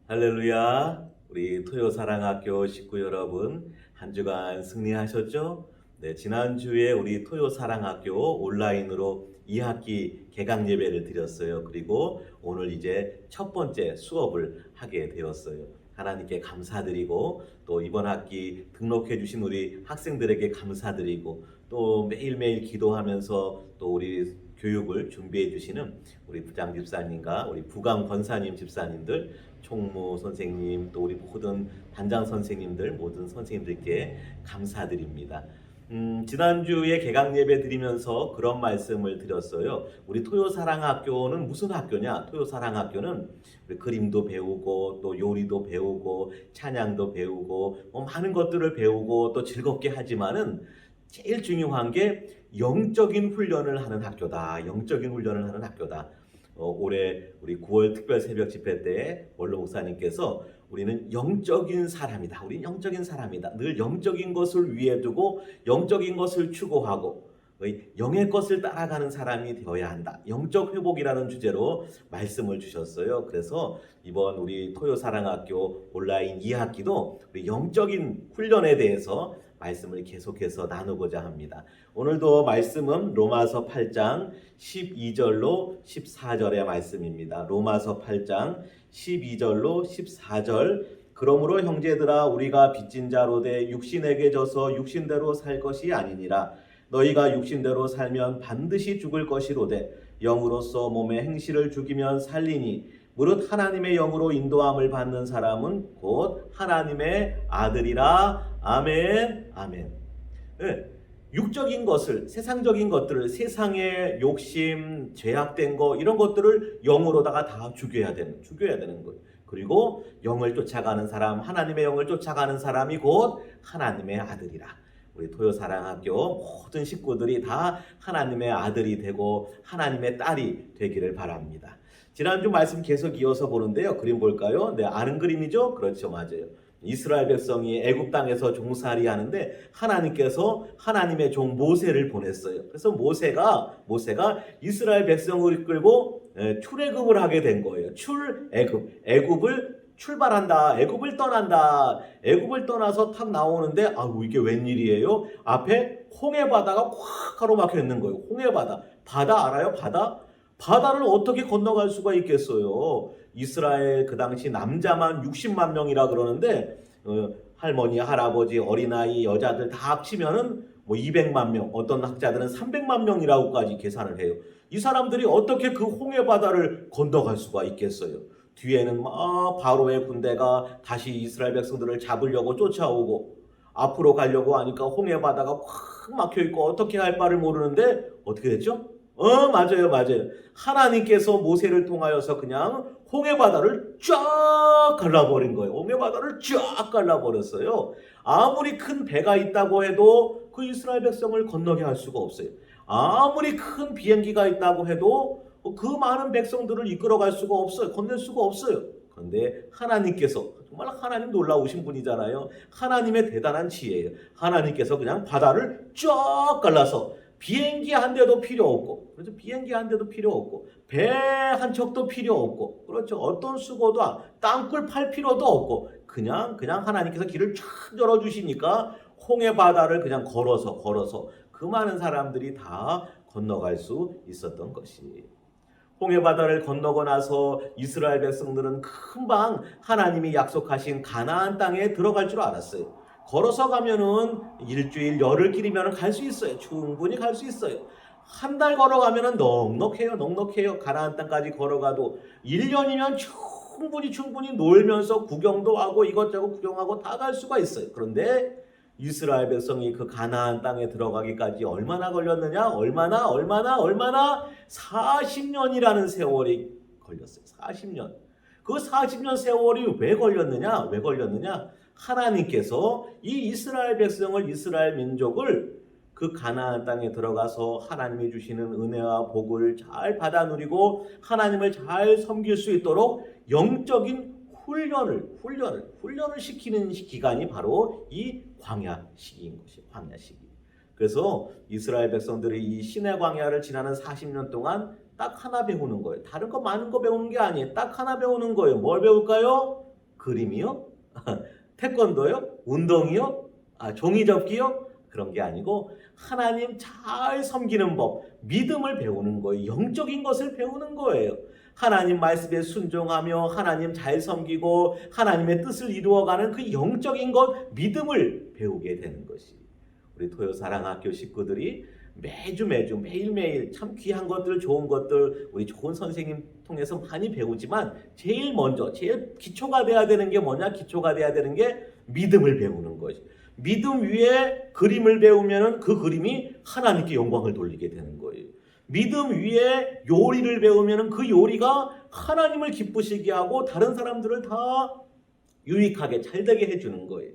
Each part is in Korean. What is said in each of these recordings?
할렐루야. 우리 토요사랑학교 식구 여러분, 한 주간 승리하셨죠? 네, 지난주에 우리 토요사랑학교 온라인으로 2학기 개강 예배를 드렸어요. 그리고 오늘 이제 첫 번째 수업을 하게 되었어요. 하나님께 감사드리고 또 이번 학기 등록해 주신 우리 학생들에게 감사드리고 또 매일매일 기도하면서 또 우리 교육을 준비해 주시는 우리 부장 집사님과 우리 부강 권사님 집사님들, 총무 선생님, 또 우리 모든 반장 선생님들, 모든 선생님들께 감사드립니다. 지난주에 개강 예배 드리면서 그런 말씀을 드렸어요. 우리 토요사랑학교는 무슨 학교냐? 토요사랑학교는 우리 그림도 배우고 또 요리도 배우고 찬양도 배우고 많은 것들을 배우고 또 즐겁게 하지만은 제일 중요한 게 영적인 훈련을 하는 학교다. 영적인 훈련을 하는 학교다. 올해 우리 9월 특별 새벽 집회 때 원로 목사님께서 우리는 영적인 사람이다. 우리는 영적인 사람이다. 늘 영적인 것을 위에 두고 영적인 것을 추구하고 영의 것을 따라가는 사람이 되어야 한다. 영적 회복이라는 주제로 말씀을 주셨어요. 그래서 이번 우리 토요사랑학교 온라인 2학기도 우리 영적인 훈련에 대해서 말씀을 계속해서 나누고자 합니다. 오늘도 말씀은 로마서 8장 12절로 14절의 말씀입니다. 로마서 8장 12절로 14절. 그러므로 형제들아 우리가 빚진 자로 돼 육신에게 져서 육신대로 살 것이 아니니라. 너희가 육신대로 살면 반드시 죽을 것이로되 영으로서 몸의 행실을 죽이면 살리니 무릇 하나님의 영으로 인도함을 받는 사람은 곧 하나님의 아들이라. 아멘. 아멘. 네. 육적인 것을, 세상적인 것들을, 세상의 욕심, 죄악된 거 이런 것들을 영으로다가 다 죽여야 되는 거예요. 그리고 영을 쫓아가는 사람, 하나님의 영을 쫓아가는 사람이 곧 하나님의 아들이라. 우리 토요사랑학교 모든 식구들이 다 하나님의 아들이 되고 하나님의 딸이 되기를 바랍니다. 지난주 말씀 계속 이어서 보는데요. 그림 볼까요? 네, 아는 그림이죠? 그렇죠, 맞아요. 이스라엘 백성이 애굽 땅에서 종살이 하는데 하나님께서 하나님의 종 모세를 보냈어요. 그래서 모세가 이스라엘 백성을 이끌고 출애굽을 하게 된 거예요. 애굽을 출발한다. 애굽을 떠난다. 애굽을 떠나서 탁 나오는데 이게 웬일이에요? 앞에 홍해 바다가 꽉 가로막혀 있는 거예요. 홍해 바다. 바다 알아요? 바다를 어떻게 건너갈 수가 있겠어요? 이스라엘 그 당시 남자만 60만 명이라 그러는데 할머니, 할아버지, 어린아이, 여자들 다 합치면은 200만 명, 어떤 학자들은 300만 명이라고까지 계산을 해요. 이 사람들이 어떻게 그 홍해 바다를 건너갈 수가 있겠어요? 뒤에는 막 바로의 군대가 다시 이스라엘 백성들을 잡으려고 쫓아오고 앞으로 가려고 하니까 홍해 바다가 꽉 막혀 있고 어떻게 할 바를 모르는데 어떻게 됐죠? 맞아요. 하나님께서 모세를 통하여서 그냥 홍해 바다를 쫙 갈라버린 거예요. 홍해 바다를 쫙 갈라버렸어요. 아무리 큰 배가 있다고 해도 그 이스라엘 백성을 건너게 할 수가 없어요. 아무리 큰 비행기가 있다고 해도 그 많은 백성들을 이끌어갈 수가 없어요. 건넬 수가 없어요. 그런데 하나님께서 정말 하나님 놀라우신 분이잖아요. 하나님의 대단한 지혜예요. 하나님께서 그냥 바다를 쫙 갈라서 비행기 한 대도 필요 없고, 그렇죠? 비행기 한 대도 필요 없고, 배 한 척도 필요 없고, 그렇죠? 어떤 수고도 땅굴 팔 필요도 없고, 그냥 하나님께서 길을 쫙 열어주시니까 홍해 바다를 그냥 걸어서 그 많은 사람들이 다 건너갈 수 있었던 것이. 홍해 바다를 건너고 나서 이스라엘 백성들은 금방 하나님이 약속하신 가나안 땅에 들어갈 줄 알았어요. 걸어서 가면은 일주일, 열흘 길이면 갈 수 있어요. 충분히 갈 수 있어요. 한 달 걸어가면은 넉넉해요. 가나안 땅까지 걸어가도 1년이면 충분히 놀면서 구경도 하고 이것저것 구경하고 다 갈 수가 있어요. 그런데 이스라엘 백성이 그 가나안 땅에 들어가기까지 얼마나 걸렸느냐? 얼마나? 40년이라는 세월이 걸렸어요. 40년. 그 40년 세월이 왜 걸렸느냐? 하나님께서 이 이스라엘 백성을, 이스라엘 민족을 그 가나안 땅에 들어가서 하나님이 주시는 은혜와 복을 잘 받아 누리고 하나님을 잘 섬길 수 있도록 영적인 훈련을 시키는 기간이 바로 이 광야 시기인 것이에요. 광야 시기. 그래서 이스라엘 백성들이 이 시내 광야를 지나는 40년 동안 딱 하나 배우는 거예요. 다른 거 많은 거 배우는 게 아니에요. 딱 하나 배우는 거예요. 뭘 배울까요? 그림이요? 태권도요? 운동이요? 종이접기요? 그런 게 아니고 하나님 잘 섬기는 법, 믿음을 배우는 거예요. 영적인 것을 배우는 거예요. 하나님 말씀에 순종하며 하나님 잘 섬기고 하나님의 뜻을 이루어가는 그 영적인 것, 믿음을 배우게 되는 것이 우리 토요사랑학교 식구들이 매주 매일매일 참 귀한 것들, 좋은 것들 우리 좋은 선생님 통해서 많이 배우지만 제일 먼저 제일 기초가 돼야 되는 게 뭐냐? 기초가 돼야 되는 게 믿음을 배우는 것이. 믿음 위에 그림을 배우면 그 그림이 하나님께 영광을 돌리게 되는 거예요. 믿음 위에 요리를 배우면 그 요리가 하나님을 기쁘시게 하고 다른 사람들을 다 유익하게 잘 되게 해주는 거예요.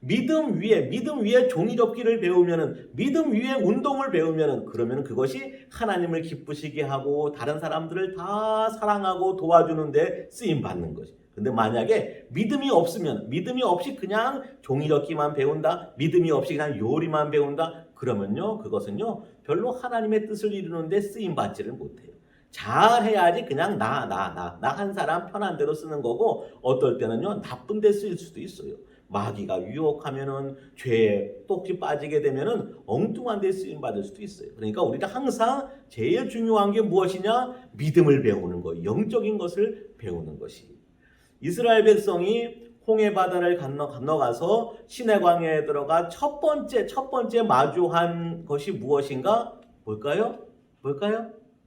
믿음 위에 종이접기를 배우면은, 믿음 위에 운동을 배우면은, 그러면 그것이 하나님을 기쁘시게 하고 다른 사람들을 다 사랑하고 도와주는데 쓰임 받는 것이. 근데 만약에 믿음이 없으면, 믿음이 없이 그냥 종이접기만 배운다, 믿음이 없이 그냥 요리만 배운다, 그러면요, 그것은요, 별로 하나님의 뜻을 이루는데 쓰임 받지를 못해요. 잘해야지 그냥 나 한 사람 편한 대로 쓰는 거고, 어떨 때는요, 나쁜 데 쓰일 수도 있어요. 마귀가 유혹하면은, 죄에 또 혹시 빠지게 되면은 엉뚱한 데 쓰임 받을 수도 있어요. 그러니까 우리가 항상 제일 중요한 게 무엇이냐? 믿음을 배우는 거, 영적인 것을 배우는 것이. 이스라엘 백성이 홍해 바다를 건너가서 시내 광야에 들어가 첫 번째 마주한 것이 무엇인가? 뭘까요?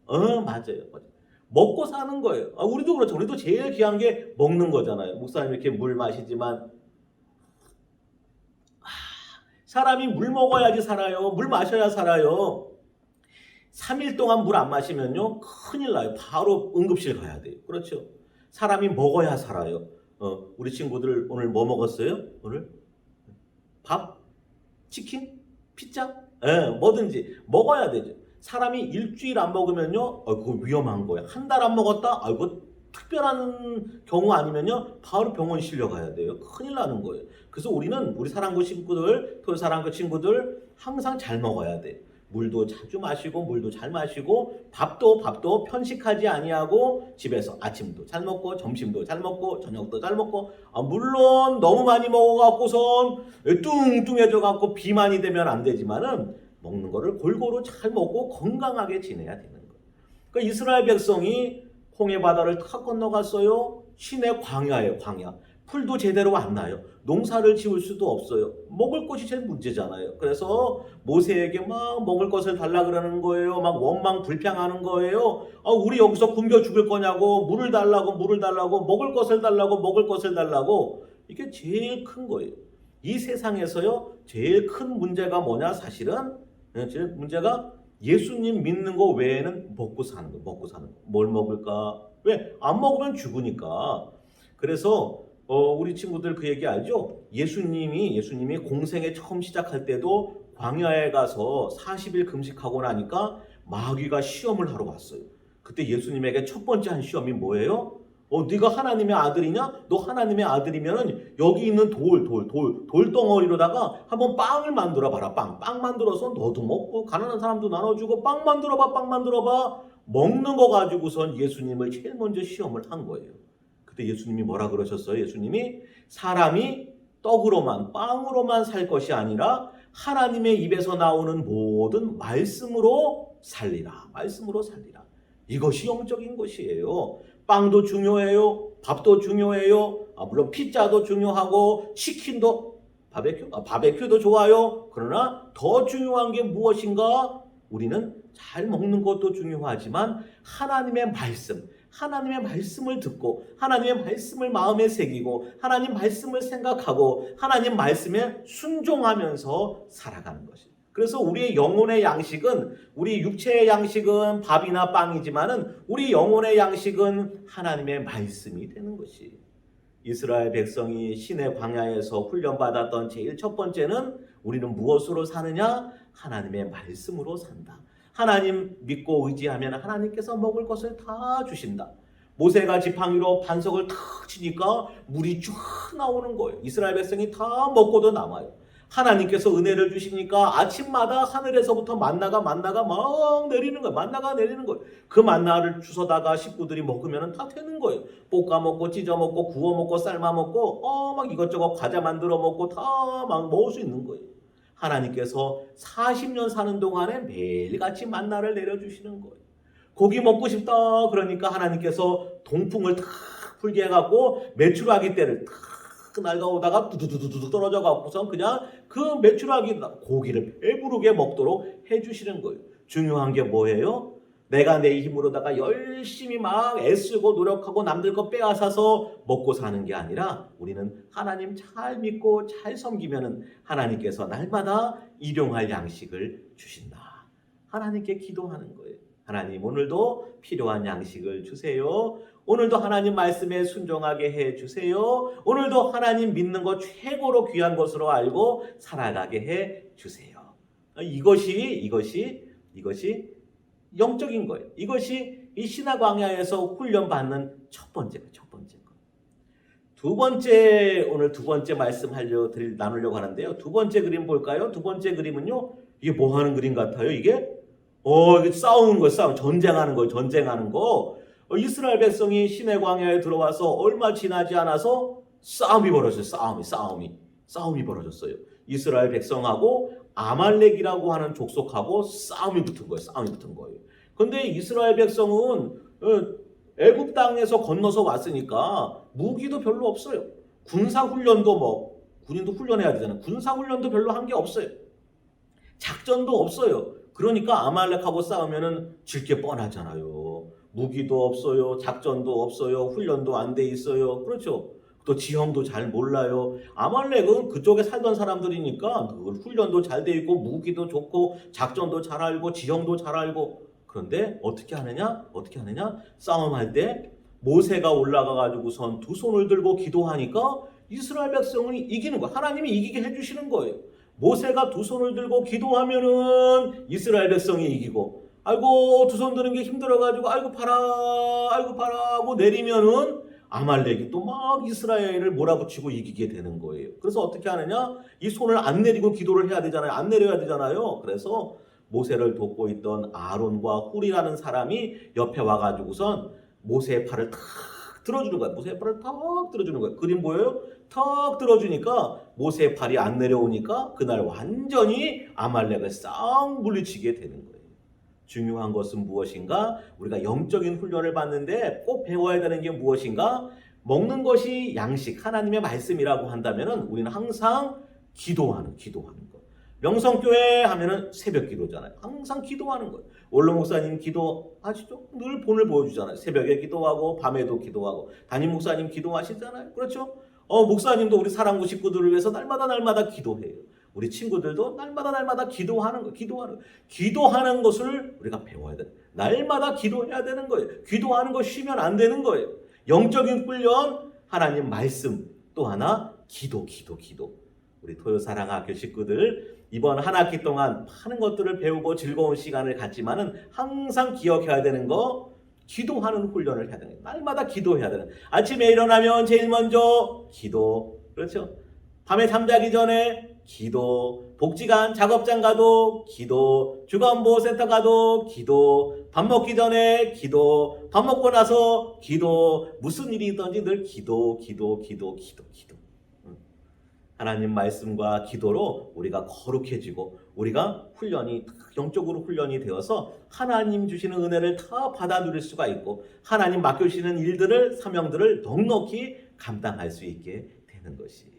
맞아요. 먹고 사는 거예요. 우리도 그렇죠. 우리도 제일 귀한 게 먹는 거잖아요. 목사님 이렇게 물 마시지만 사람이 물 먹어야지 살아요. 물 마셔야 살아요. 3일 동안 물 안 마시면요, 큰일 나요. 바로 응급실 가야 돼요. 그렇죠. 사람이 먹어야 살아요. 우리 친구들 오늘 뭐 먹었어요? 오늘? 밥? 치킨? 피자? 뭐든지 먹어야 되죠. 사람이 일주일 안 먹으면요, 그거 위험한 거예요. 한 달 안 먹었다? 이거 특별한 경우 아니면요, 바로 병원 실려가야 돼요. 큰일 나는 거예요. 그래서 우리는 우리 사랑구 친구들, 토요사랑구 친구들 항상 잘 먹어야 돼. 물도 자주 마시고, 물도 잘 마시고, 밥도 편식하지 아니하고, 집에서 아침도 잘 먹고, 점심도 잘 먹고, 저녁도 잘 먹고, 물론 너무 많이 먹어갖고선 뚱뚱해져갖고 비만이 되면 안 되지만은, 먹는 거를 골고루 잘 먹고 건강하게 지내야 되는 거예요. 그러니까 이스라엘 백성이 홍해 바다를 탁 건너갔어요. 시내 광야예요, 광야. 풀도 제대로 안 나요. 농사를 지을 수도 없어요. 먹을 것이 제일 문제잖아요. 그래서 모세에게 막 먹을 것을 달라 그러는 거예요. 막 원망 불평하는 거예요. 우리 여기서 굶겨 죽을 거냐고, 물을 달라고, 먹을 것을 달라고. 이게 제일 큰 거예요. 이 세상에서요, 제일 큰 문제가 뭐냐? 사실은 제일 문제가 예수님 믿는 거 외에는 먹고 사는 거. 뭘 먹을까? 왜? 안 먹으면 죽으니까. 그래서 우리 친구들 그 얘기 알죠? 예수님이 공생에 처음 시작할 때도 광야에 가서 40일 금식하고 나니까 마귀가 시험을 하러 왔어요. 그때 예수님에게 첫 번째 한 시험이 뭐예요? 네가 하나님의 아들이냐? 너 하나님의 아들이면은 여기 있는 돌덩어리로다가 한번 빵을 만들어 봐라. 빵 만들어서 너도 먹고 가난한 사람도 나눠주고 빵 만들어 봐. 먹는 거 가지고선 예수님을 제일 먼저 시험을 한 거예요. 그때 예수님이 뭐라 그러셨어요? 예수님이 사람이 빵으로만 살 것이 아니라 하나님의 입에서 나오는 모든 말씀으로 살리라. 이것이 영적인 것이에요. 빵도 중요해요. 밥도 중요해요. 물론 피자도 중요하고 치킨도 바베큐도 좋아요. 그러나 더 중요한 게 무엇인가? 우리는 잘 먹는 것도 중요하지만 하나님의 말씀을 듣고 하나님의 말씀을 마음에 새기고 하나님 말씀을 생각하고 하나님 말씀에 순종하면서 살아가는 것입니다. 그래서 우리의 영혼의 양식은, 우리 육체의 양식은 밥이나 빵이지만은 우리 영혼의 양식은 하나님의 말씀이 되는 것이. 이스라엘 백성이 시내 광야에서 훈련받았던 제일 첫 번째는 우리는 무엇으로 사느냐? 하나님의 말씀으로 산다. 하나님 믿고 의지하면 하나님께서 먹을 것을 다 주신다. 모세가 지팡이로 반석을 탁 치니까 물이 쫙 나오는 거예요. 이스라엘 백성이 다 먹고도 남아요. 하나님께서 은혜를 주시니까 아침마다 하늘에서부터 만나가 막 내리는 거예요. 만나가 내리는 거예요. 그 만나를 주워다가 식구들이 먹으면 다 되는 거예요. 볶아 먹고 찢어 먹고 구워 먹고 삶아 먹고 막 이것저것 과자 만들어 먹고 다 막 먹을 수 있는 거예요. 하나님께서 40년 사는 동안에 매일같이 만나를 내려주시는 거예요. 고기 먹고 싶다 그러니까 하나님께서 동풍을 탁 불게 해갖고 메추라기 떼를 탁 날가오다가 두두두두 떨어져 갖고선 그냥 그 메추라기 고기를 배부르게 먹도록 해주시는 거예요. 중요한 게 뭐예요? 내가 내 힘으로다가 열심히 막 애쓰고 노력하고 남들 거 빼앗아서 먹고 사는 게 아니라 우리는 하나님 잘 믿고 잘 섬기면은 하나님께서 날마다 일용할 양식을 주신다. 하나님께 기도하는 거예요. 하나님 오늘도 필요한 양식을 주세요. 오늘도 하나님 말씀에 순종하게 해주세요. 오늘도 하나님 믿는 것 최고로 귀한 것으로 알고 살아가게 해주세요. 이것이 영적인 거예요. 이것이 이 신학 광야에서 훈련받는 첫 번째 거. 오늘 두 번째 말씀 나누려고 하는데요. 두 번째 그림 볼까요? 두 번째 그림은요. 이게 뭐 하는 그림 같아요? 이게 싸우는 거예요. 전쟁하는 거. 이스라엘 백성이 시내 광야에 들어와서 얼마 지나지 않아서 싸움이 벌어졌어요. 싸움이 벌어졌어요. 이스라엘 백성하고 아말렉이라고 하는 족속하고 싸움이 붙은 거예요. 그런데 이스라엘 백성은 애굽 땅에서 건너서 왔으니까 무기도 별로 없어요. 군사훈련도 군인도 훈련해야 되잖아요. 군사훈련도 별로 한 게 없어요. 작전도 없어요. 그러니까 아말렉하고 싸우면은 질 게 뻔하잖아요. 무기도 없어요. 작전도 없어요. 훈련도 안 돼 있어요. 그렇죠. 또 지형도 잘 몰라요. 아말렉은 그쪽에 살던 사람들이니까 훈련도 잘 돼 있고 무기도 좋고 작전도 잘 알고 지형도 잘 알고. 그런데 어떻게 하느냐? 싸움할 때 모세가 올라가 가지고선 두 손을 들고 기도하니까 이스라엘 백성은 이기는 거예요. 하나님이 이기게 해주시는 거예요. 모세가 두 손을 들고 기도하면은 이스라엘 백성이 이기고, 아이고 두 손 드는 게 힘들어가지고 아이고 봐라 하고 내리면은 아말렉이 또 막 이스라엘을 몰아붙이고 이기게 되는 거예요. 그래서 어떻게 하느냐? 이 손을 안 내리고 기도를 해야 되잖아요. 안 내려야 되잖아요. 그래서 모세를 돕고 있던 아론과 훌이라는 사람이 옆에 와가지고선 모세의 팔을 탁 들어주는 거예요. 그림 보여요? 턱 들어주니까 모세의 팔이 안 내려오니까 그날 완전히 아말렉을 싹 물리치게 되는 거예요. 중요한 것은 무엇인가? 우리가 영적인 훈련을 받는데 꼭 배워야 되는 게 무엇인가? 먹는 것이 양식, 하나님의 말씀이라고 한다면 우리는 항상 기도하는 거. 명성교회 하면은 새벽 기도잖아요. 항상 기도하는 거예요. 원로 목사님 기도하시죠? 늘 본을 보여주잖아요. 새벽에 기도하고 밤에도 기도하고. 담임 목사님 기도하시잖아요. 그렇죠? 목사님도 우리 사랑구 식구들을 위해서 날마다 기도해요. 우리 친구들도 날마다 기도하는 거예요. 기도하는 것을 우리가 배워야 돼요. 날마다 기도해야 되는 거예요. 기도하는 거 쉬면 안 되는 거예요. 영적인 훈련, 하나님 말씀, 또 하나 기도. 우리 토요사랑학교 식구들 이번 한 학기 동안 많은 것들을 배우고 즐거운 시간을 갖지만은 항상 기억해야 되는 거, 기도하는 훈련을 해야 되는 거예요. 날마다 기도해야 되는 거예요. 아침에 일어나면 제일 먼저 기도. 그렇죠? 밤에 잠자기 전에 기도, 복지관 작업장 가도 기도, 주간보호센터 가도 기도, 밥 먹기 전에 기도, 밥 먹고 나서 기도, 무슨 일이 있든지 늘 기도. 하나님 말씀과 기도로 우리가 거룩해지고 우리가 영적으로 훈련이 되어서 하나님 주시는 은혜를 다 받아 누릴 수가 있고 하나님 맡겨주시는 일들을, 사명들을 넉넉히 감당할 수 있게 되는 것이에요.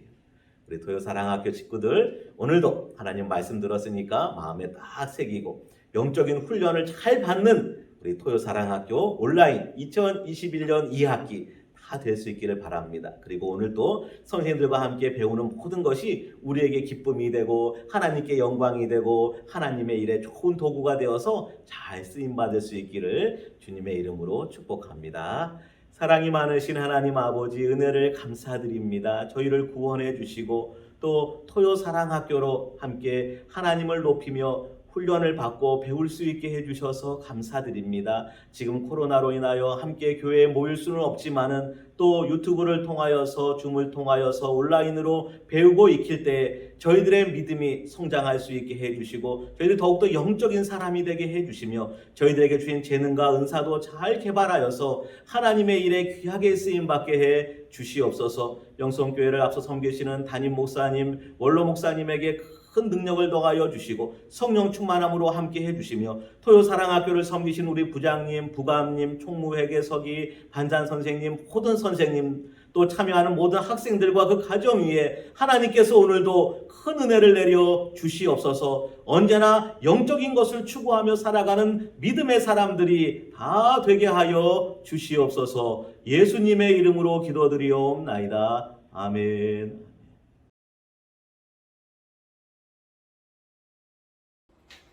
우리 토요사랑학교 친구들 오늘도 하나님 말씀 들었으니까 마음에 딱 새기고 영적인 훈련을 잘 받는 우리 토요사랑학교 온라인 2021년 2학기 다 될 수 있기를 바랍니다. 그리고 오늘도 선생님들과 함께 배우는 모든 것이 우리에게 기쁨이 되고 하나님께 영광이 되고 하나님의 일에 좋은 도구가 되어서 잘 쓰임받을 수 있기를 주님의 이름으로 축복합니다. 사랑이 많으신 하나님 아버지 은혜를 감사드립니다. 저희를 구원해 주시고 또 토요사랑학교로 함께 하나님을 높이며 훈련을 받고 배울 수 있게 해주셔서 감사드립니다. 지금 코로나로 인하여 함께 교회에 모일 수는 없지만은 또 유튜브를 통하여서 줌을 통하여서 온라인으로 배우고 익힐 때 저희들의 믿음이 성장할 수 있게 해주시고 저희들 더욱더 영적인 사람이 되게 해주시며 저희들에게 주신 재능과 은사도 잘 개발하여서 하나님의 일에 귀하게 쓰임받게 해 주시옵소서. 영성교회를 앞서 섬기시는 담임 목사님, 원로 목사님에게 큰 능력을 더하여 주시고 성령 충만함으로 함께 해주시며 토요사랑학교를 섬기신 우리 부장님, 부감님, 총무회계서기, 반찬 선생님, 모든 선생님 또 참여하는 모든 학생들과 그 가정 위에 하나님께서 오늘도 큰 은혜를 내려 주시옵소서. 언제나 영적인 것을 추구하며 살아가는 믿음의 사람들이 다 되게 하여 주시옵소서. 예수님의 이름으로 기도드리옵나이다. 아멘.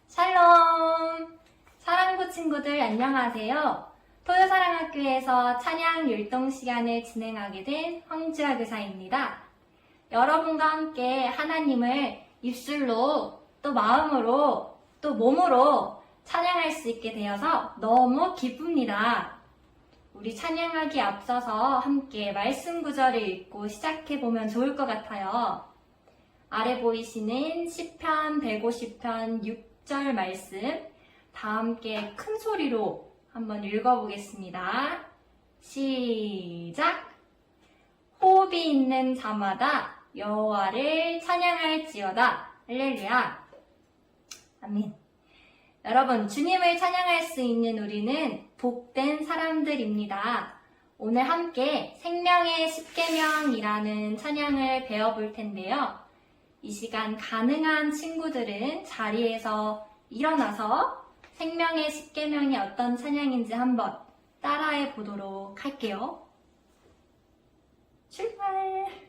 샬롬! 사랑부 친구들 안녕하세요. 토요사랑학교에서 찬양 율동 시간을 진행하게 된 황주아 교사입니다. 여러분과 함께 하나님을 입술로 또 마음으로 또 몸으로 찬양할 수 있게 되어서 너무 기쁩니다. 우리 찬양하기 앞서서 함께 말씀 구절을 읽고 시작해보면 좋을 것 같아요. 아래 보이시는 시편 150편 6절 말씀 다 함께 큰 소리로 한번 읽어보겠습니다. 시작! 호흡이 있는 자마다 여호와를 찬양할지어다. 할렐루야. 아멘. 여러분, 주님을 찬양할 수 있는 우리는 복된 사람들입니다. 오늘 함께 생명의 십계명이라는 찬양을 배워볼 텐데요. 이 시간 가능한 친구들은 자리에서 일어나서 생명의 십계명이 어떤 찬양인지 한번 따라해 보도록 할게요. 출발!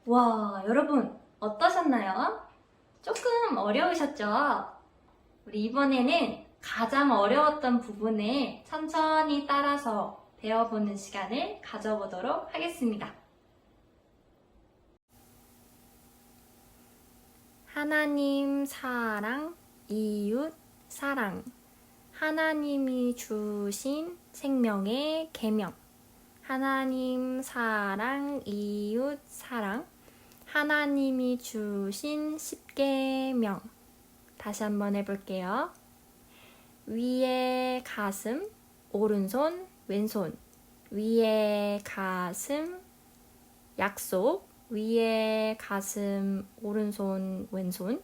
와, 여러분 어떠셨나요? 조금 어려우셨죠? 우리 이번에는 가장 어려웠던 부분을 천천히 따라서 배워보는 시간을 가져보도록 하겠습니다. 하나님 사랑, 이웃 사랑. 하나님이 주신 생명의 계명. 하나님 사랑, 이웃 사랑. 하나님이 주신 십계명. 다시 한번 해볼게요. 위에 가슴, 오른손, 왼손. 위에 가슴, 약속. 위에 가슴, 오른손, 왼손.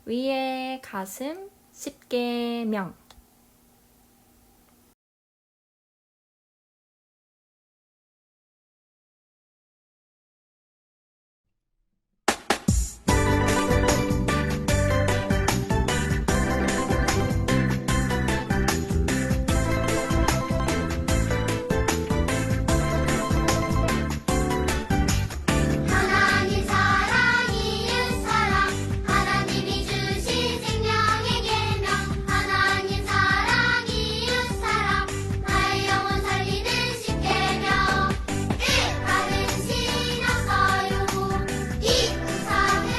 위에 가슴, 10계명. 하나님 사랑 이웃 사랑 하나님이 주신 생명의 계명 하나님 사랑 이웃 사랑 나의 영혼 살리는 십계명 1. 받은 신 없어요 2. 우상을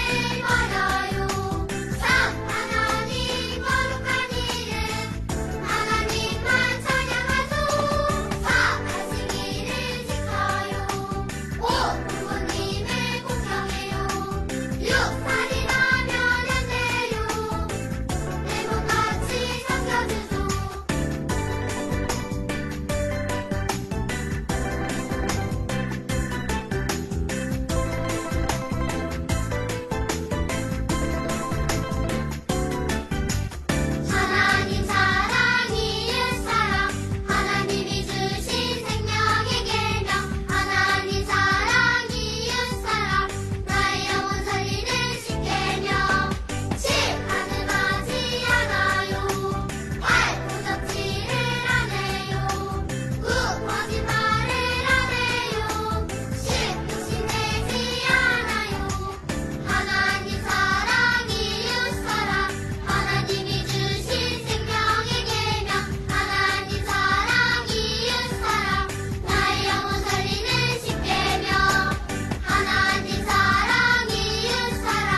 버려요 3. 하나님 거룩한 이름 하나님만 찬양하소 4. 말씀이를 지켜요 5. 부모님을 공경해요 6. 살인하면 안 돼요 내 몸같이 섬겨주소 하나님 사랑 이웃 사랑 하나님이 주신 생명의 계명 하나님 사랑 이웃 사랑 나의 영혼 살리는 십계명 7. 가늠하지 않아요 8. 도적질을 안 해요 9. 거짓말을 안 해요 10. 욕심내지 않아요 하나님 사랑 이웃 사랑 하나님이 주신 생명의 계명 하나님 사랑 이웃 사랑 나의 영혼 살리는 십계명 하나님 사랑 이웃 사랑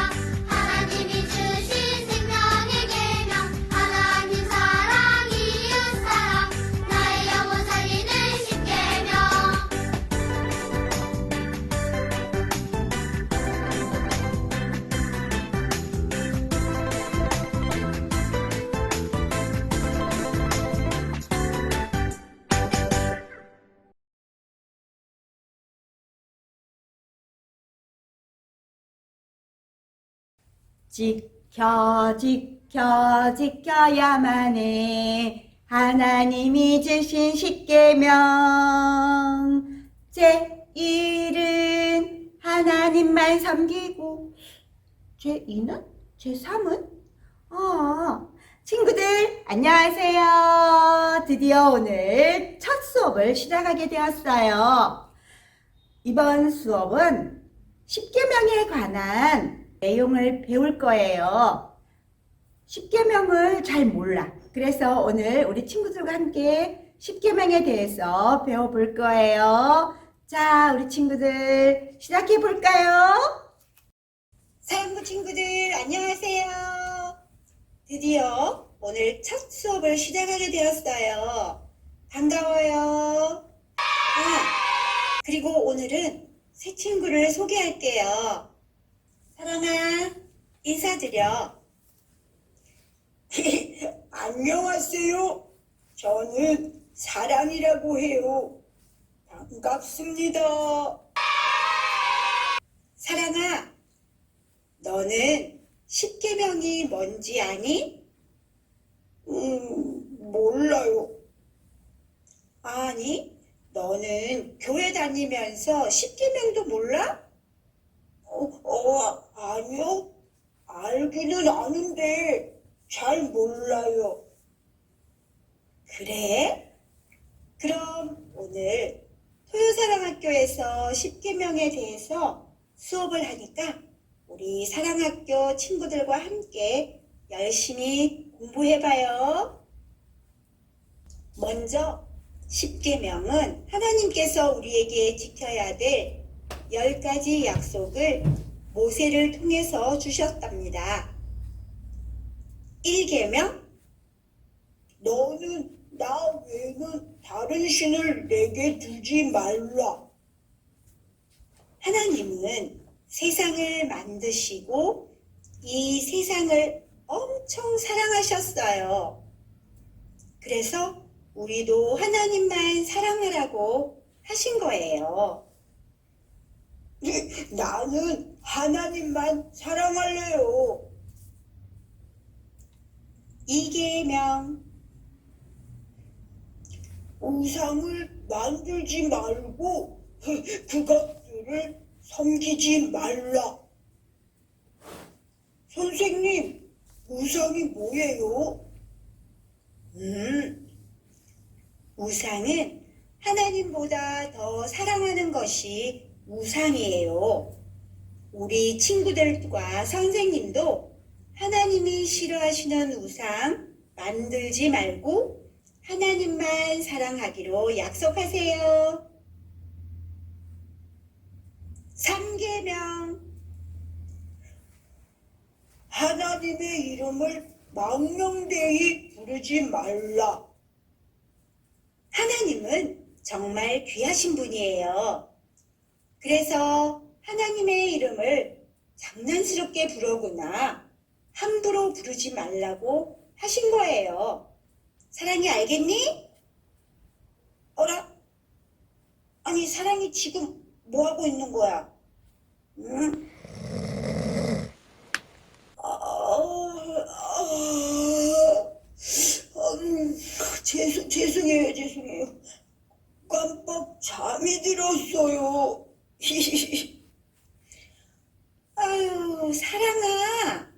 하나님이 주신 생명의 계명 하나님 사랑 이웃 사랑 나의 영혼 살리는 십계명 지켜야만 해. 하나님이 주신 십계명. 제1은 하나님만 섬기고, 제2는? 제3은? 친구들 안녕하세요. 드디어 오늘 첫 수업을 시작하게 되었어요. 이번 수업은 십계명에 관한 내용을 배울 거예요. 십계명을 잘 몰라. 그래서 오늘 우리 친구들과 함께 십계명에 대해서 배워볼 거예요. 자, 우리 친구들 시작해 볼까요? 사랑부 친구들 안녕하세요. 드디어 오늘 첫 수업을 시작하게 되었어요. 반가워요. 그리고 오늘은 새 친구를 소개할게요. 사랑아, 인사드려. 안녕하세요. 저는 사랑이라고 해요. 반갑습니다. 사랑아, 너는 십계명이 뭔지 아니? 몰라요. 아니, 너는 교회 다니면서 십계명도 몰라? 아니요. 알기는 아는데 잘 몰라요. 그래? 그럼 오늘 토요사랑학교에서 십계명에 대해서 수업을 하니까 우리 사랑학교 친구들과 함께 열심히 공부해봐요. 먼저 십계명은 하나님께서 우리에게 지켜야 될 10가지 약속을 모세를 통해서 주셨답니다. 1계명, 너는 나 외에는 다른 신을 내게 두지 말라. 하나님은 세상을 만드시고 이 세상을 엄청 사랑하셨어요. 그래서 우리도 하나님만 사랑하라고 하신 거예요. 나는 하나님만 사랑할래요. 이계명. 우상을 만들지 말고 그것들을 섬기지 말라. 선생님, 우상이 뭐예요? 우상은 하나님보다 더 사랑하는 것이 우상이에요. 우리 친구들과 선생님도 하나님이 싫어하시는 우상 만들지 말고 하나님만 사랑하기로 약속하세요. 3계명. 하나님의 이름을 망명되이 부르지 말라. 하나님은 정말 귀하신 분이에요. 그래서 하나님의 이름을 장난스럽게 부르거나 함부로 부르지 말라고 하신 거예요. 사랑이 알겠니? 어라? 아니, 사랑이 지금 뭐 하고 있는 거야? 응? 죄송해요. 깜빡 잠이 들었어요. 아유, 사랑아.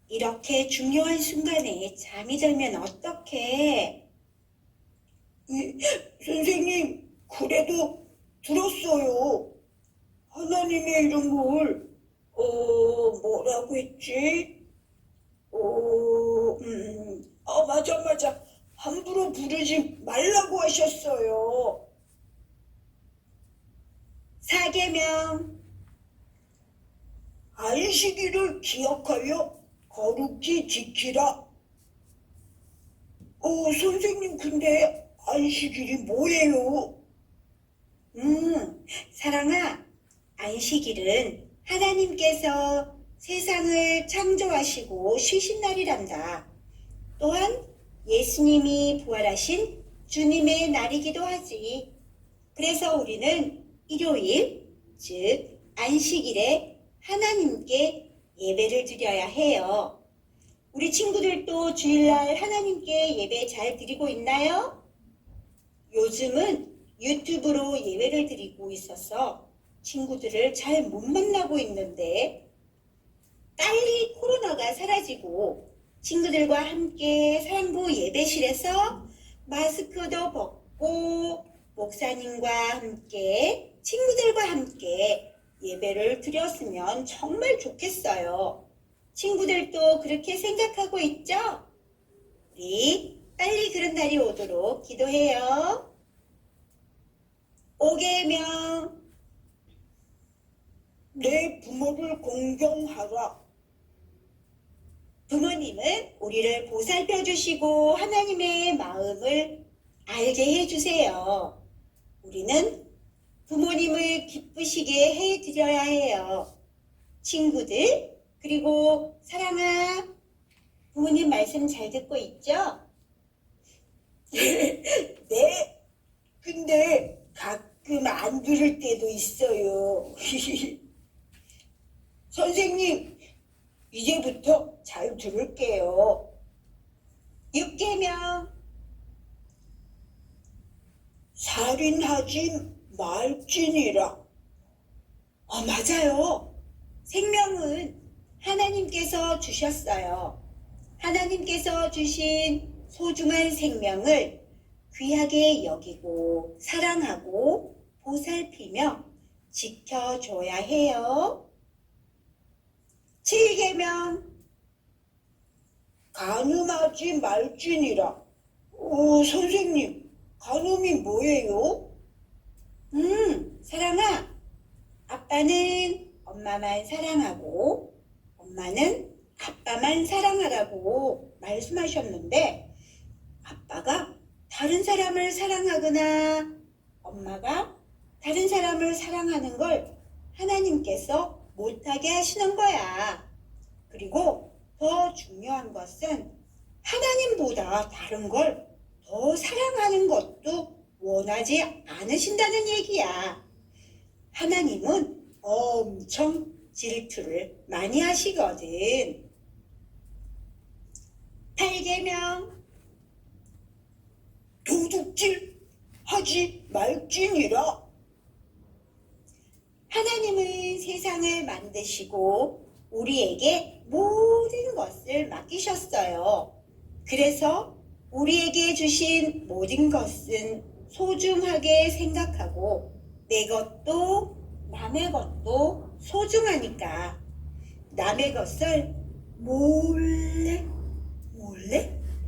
이렇게 중요한 순간에 잠이 들면 어떡해? 선생님, 그래도 들었어요. 하나님의 이름을, 뭐라고 했지? 맞아. 함부로 부르지 말라고 하셨어요. 4계명. 안식일을 기억하여 거룩히 지키라. 선생님, 근데 안식일이 뭐예요? 사랑아, 안식일은 하나님께서 세상을 창조하시고 쉬신 날이란다. 또한 예수님이 부활하신 주님의 날이기도 하지. 그래서 우리는 일요일, 즉 안식일에 하나님께 예배를 드려야 해요. 우리 친구들도 주일날 하나님께 예배 잘 드리고 있나요? 요즘은 유튜브로 예배를 드리고 있어서 친구들을 잘 못 만나고 있는데 빨리 코로나가 사라지고 친구들과 함께 사랑부 예배실에서 마스크도 벗고 목사님과 함께 친구들과 함께 예배를 드렸으면 정말 좋겠어요. 친구들도 그렇게 생각하고 있죠? 우리 빨리 그런 날이 오도록 기도해요. 5계명. 내 부모를 공경하라. 부모님은 우리를 보살펴 주시고 하나님의 마음을 알게 해주세요. 우리는 부모님을 기쁘시게 해드려야 해요. 친구들, 그리고 사랑아, 부모님 말씀 잘 듣고 있죠? 네, 근데 가끔 안 들을 때도 있어요. 선생님, 이제부터 잘 들을게요. 6계명. 살인하지 말지니라. 맞아요. 생명은 하나님께서 주셨어요. 하나님께서 주신 소중한 생명을 귀하게 여기고 사랑하고 보살피며 지켜줘야 해요. 7계명. 간음하지 말지니라. 선생님, 간음이 뭐예요? 사랑아, 아빠는 엄마만 사랑하고 엄마는 아빠만 사랑하라고 말씀하셨는데 아빠가 다른 사람을 사랑하거나 엄마가 다른 사람을 사랑하는 걸 하나님께서 못하게 하시는 거야. 그리고 더 중요한 것은 하나님보다 다른 걸 더 사랑하는 것도 원하지 않으신다는 얘기야. 하나님은 엄청 질투를 많이 하시거든. 8계명 도둑질 하지 말지니라. 하나님은 세상을 만드시고 우리에게 모든 것을 맡기셨어요. 그래서 우리에게 주신 모든 것은 소중하게 생각하고 내 것도 남의 것도 소중하니까 남의 것을 몰래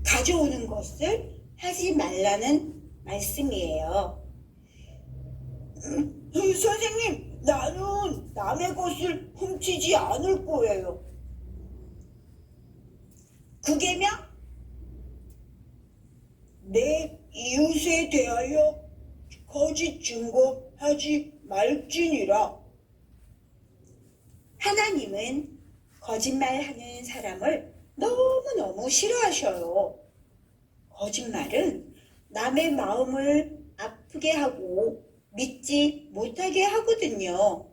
가져오는 것을 하지 말라는 말씀이에요. 선생님, 나는 남의 것을 훔치지 않을 거예요. 9계명 내 이웃에 대하여 거짓 증거하지 말지니라. 하나님은 거짓말하는 사람을 너무너무 싫어하셔요. 거짓말은 남의 마음을 아프게 하고 믿지 못하게 하거든요.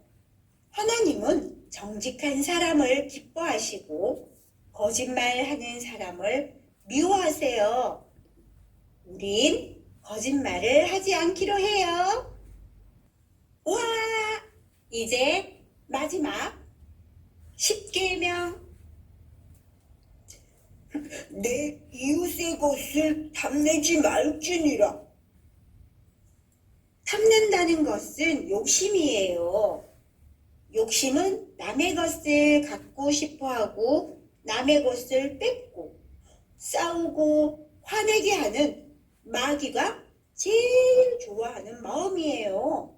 하나님은 정직한 사람을 기뻐하시고 거짓말하는 사람을 미워하세요. 우린 거짓말을 하지 않기로 해요. 와, 이제 마지막 10계명 내 이웃의 것을 탐내지 말지니라. 탐낸다는 것은 욕심이에요. 욕심은 남의 것을 갖고 싶어하고 남의 것을 뺏고 싸우고 화내게 하는 마귀가 제일 좋아하는 마음이에요.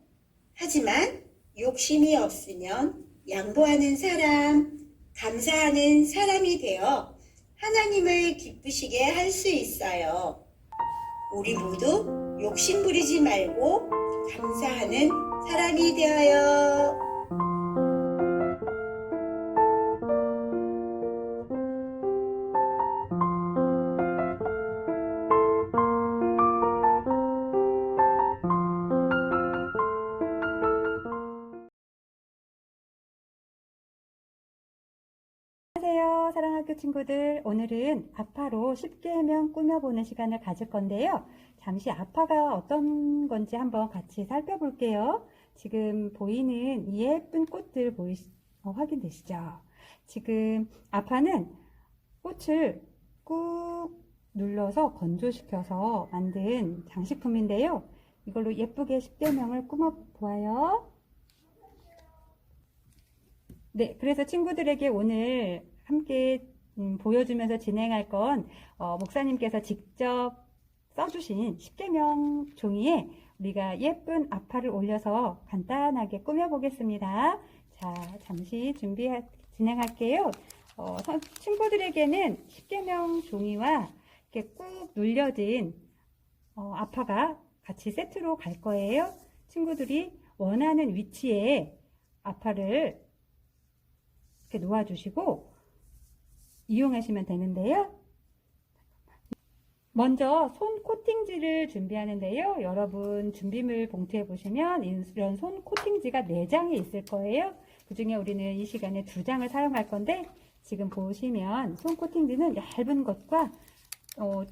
하지만 욕심이 없으면 양보하는 사람, 감사하는 사람이 되어 하나님을 기쁘시게 할 수 있어요. 우리 모두 욕심 부리지 말고 감사하는 사람이 되어요. 안녕하세요, 사랑학교 친구들. 오늘은 아파로 10계명 꾸며보는 시간을 가질 건데요. 잠시 아파가 어떤 건지 한번 같이 살펴볼게요. 지금 보이는 이 예쁜 꽃들 확인되시죠? 지금 아파는 꽃을 꾹 눌러서 건조시켜서 만든 장식품인데요. 이걸로 예쁘게 10계명을 꾸며보아요. 네, 그래서 친구들에게 오늘 함께 보여주면서 진행할 건 목사님께서 직접 써주신 10계명 종이에 우리가 예쁜 아파를 올려서 간단하게 꾸며보겠습니다. 자, 잠시 진행할게요. 친구들에게는 10계명 종이와 이렇게 꾹 눌려진 아파가 같이 세트로 갈 거예요. 친구들이 원하는 위치에 아파를 이렇게 놓아주시고 이용하시면 되는데요. 먼저 손 코팅지를 준비하는데요. 여러분 준비물 봉투에 보시면 이런 손 코팅지가 4장이 있을 거예요. 그 중에 우리는 이 시간에 2장을 사용할 건데 지금 보시면 손 코팅지는 얇은 것과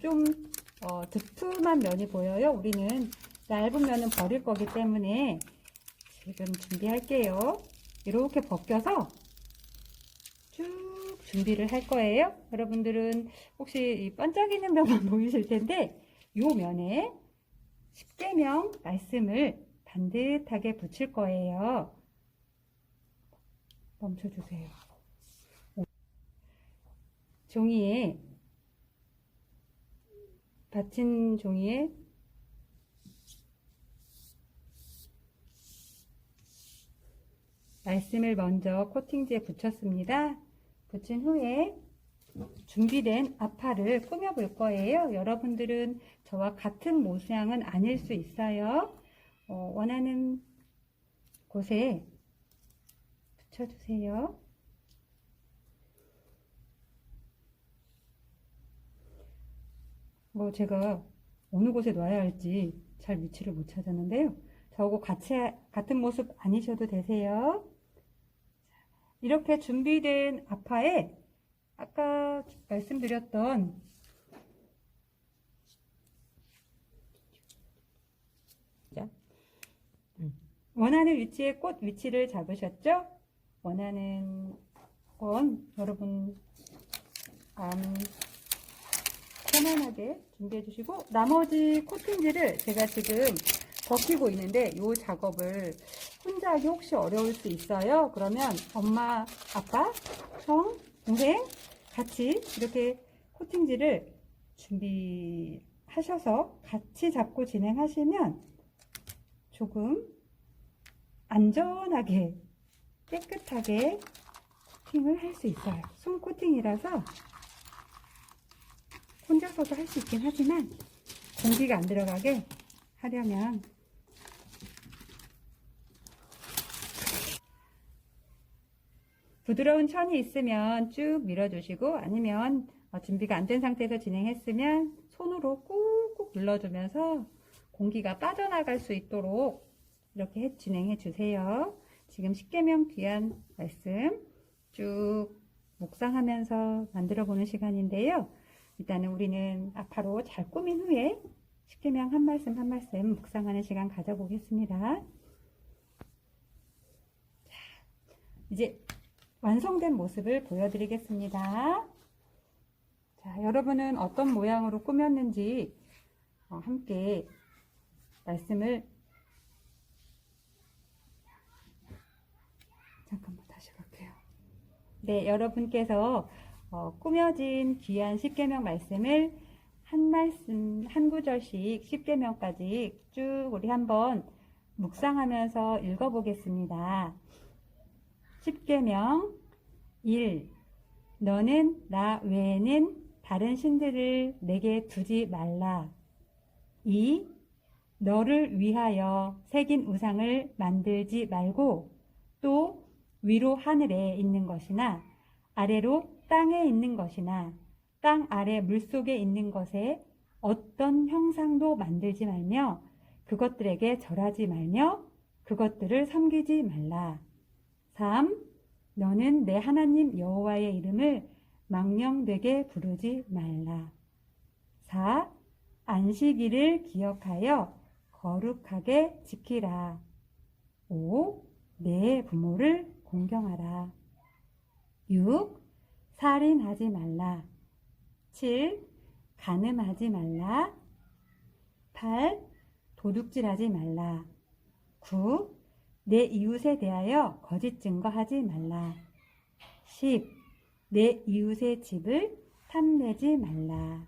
좀 두툼한 면이 보여요. 우리는 얇은 면은 버릴 거기 때문에 지금 준비할게요. 이렇게 벗겨서 쭉 준비를 할 거예요. 여러분들은 혹시 이 반짝이는 면만 보이실 텐데 이 면에 10계명 말씀을 반듯하게 붙일 거예요. 멈춰주세요. 종이에 받친 종이에 말씀을 먼저 코팅지에 붙였습니다. 붙인 후에 준비된 아파를 꾸며볼 거예요. 여러분들은 저와 같은 모양은 아닐 수 있어요. 원하는 곳에 붙여주세요. 제가 어느 곳에 놔야 할지 잘 위치를 못 찾았는데요. 저하고 같은 모습 아니셔도 되세요. 이렇게 준비된 아파에 아까 말씀드렸던 원하는 위치에 꽃 위치를 잡으셨죠? 원하는 건 여러분 편안하게 준비해 주시고, 나머지 코팅지를 제가 지금 벗기고 있는데 이 작업을 혼자 하기 혹시 어려울 수 있어요. 그러면 엄마, 아빠, 형, 동생 같이 이렇게 코팅지를 준비하셔서 같이 잡고 진행하시면 조금 안전하게 깨끗하게 코팅을 할 수 있어요. 손 코팅이라서 혼자서도 할 수 있긴 하지만 공기가 안 들어가게 하려면 부드러운 천이 있으면 쭉 밀어주시고, 아니면 준비가 안 된 상태에서 진행했으면 손으로 꾹꾹 눌러주면서 공기가 빠져나갈 수 있도록 이렇게 진행해 주세요. 지금 십계명 귀한 말씀 쭉 묵상하면서 만들어 보는 시간인데요. 일단은 우리는 바로 잘 꾸민 후에 십계명 한 말씀 한 말씀 묵상하는 시간 가져보겠습니다. 자, 이제 완성된 모습을 보여드리겠습니다. 자, 여러분은 어떤 모양으로 꾸몄는지 함께 말씀을 잠깐만 다시 갈게요. 네, 여러분께서 꾸며진 귀한 십계명 말씀을 한 말씀, 한 구절씩 십계명까지 쭉 우리 한번 묵상하면서 읽어보겠습니다. 십계명 1. 너는 나 외에는 다른 신들을 내게 두지 말라. 2. 너를 위하여 새긴 우상을 만들지 말고, 또 위로 하늘에 있는 것이나 아래로 땅에 있는 것이나 땅 아래 물속에 있는 것에 어떤 형상도 만들지 말며 그것들에게 절하지 말며 그것들을 섬기지 말라. 3. 너는 내 하나님 여호와의 이름을 망령되게 부르지 말라. 4. 안식일을 기억하여 거룩하게 지키라. 5. 내 부모를 공경하라. 6. 살인하지 말라. 7. 간음하지 말라. 8. 도둑질하지 말라. 9. 내 이웃에 대하여 거짓 증거하지 말라. 10. 내 이웃의 집을 탐내지 말라.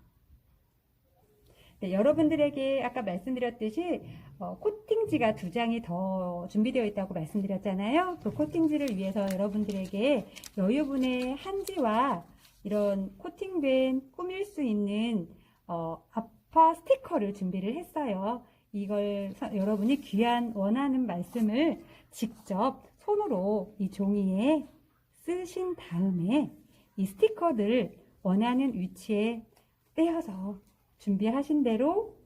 네, 여러분들에게 아까 말씀드렸듯이 코팅지가 2장이 더 준비되어 있다고 말씀드렸잖아요. 그 코팅지를 위해서 여러분들에게 여유분의 한지와 이런 코팅된 꾸밀 수 있는 아파 스티커를 준비를 했어요. 이걸 여러분이 귀한 원하는 말씀을 직접 손으로 이 종이에 쓰신 다음에 이 스티커들을 원하는 위치에 떼어서 준비하신 대로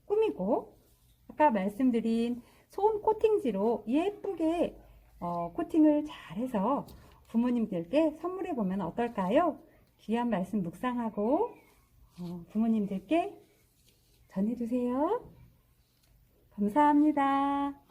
꾸미고, 아까 말씀드린 손 코팅지로 예쁘게 코팅을 잘해서 부모님들께 선물해 보면 어떨까요? 귀한 말씀 묵상하고 부모님들께 전해주세요. 감사합니다.